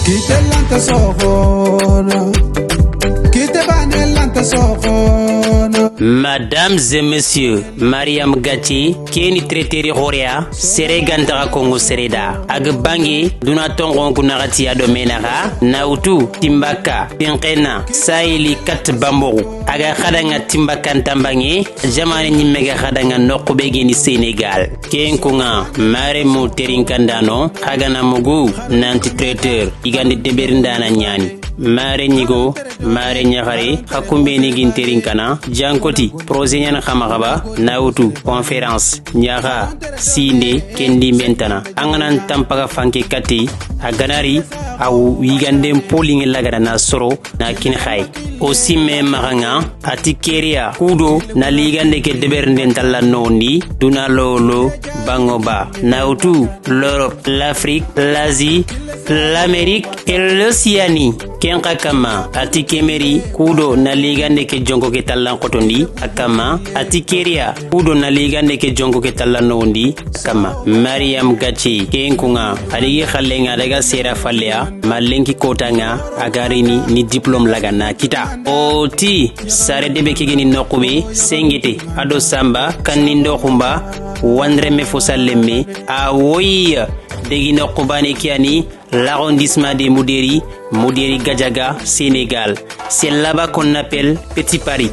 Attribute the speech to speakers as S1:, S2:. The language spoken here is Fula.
S1: Kite lanta sohona, kite bane lanta sohona.
S2: Mesdames et messieurs, Mariam Gati, Keni Treteri Horea, Sere Gantara Kongo Sereda, Agbangi, Dunaton Ronkunarati Adomenara, Nautu, Timbaka, Pinkena, Saili Kat Bamboru, Aga Khadanga Timbakan Tambangi, Jamani Nimega Khadanga Nokubegini Senegal, Kenkunga, Maremo Terinkandano, Hagana Mugu, Nanti Treter, Igandi Deberindana Nyani. Mare Nigo, Mare Nyahare, Hakumbe Nigin Terinkana, Jankoti, Prozenyan Hamakaba, Nautu, Conférence, Nyaha, Sinde, Kendi Mentana, Anganan Tampaga Fanke Kati, Aganari, Au Wigandem Polling Lagarana Soro, na Kinhai. Aussi même Maranga, Atikeria, Kudo, na Ligande ke Deberdentala Nondi, Duna Lolo, Bangoba, Nautu, l'Europe, l'Afrique, l'Asie, l'Amérique et l'Océanie. Kenka kama atikemeri kudo na ligande ke jongo ke talan kotondi akama atikeria kudo na ligande ke jongo ke talan nondi akama Mariam Gachi kenkunga aligi khalenga daga sera falea malenki kotanga agarini ni diplôme lagana kita oti sare debe kegeni nokube sengete ado samba kanindo khumba wandreme fosalemme awoyi degino kubane kiani l'arrondissement de Moudéri, Moudéri Gadjaga, Sénégal. C'est là-bas qu'on appelle Petit Paris.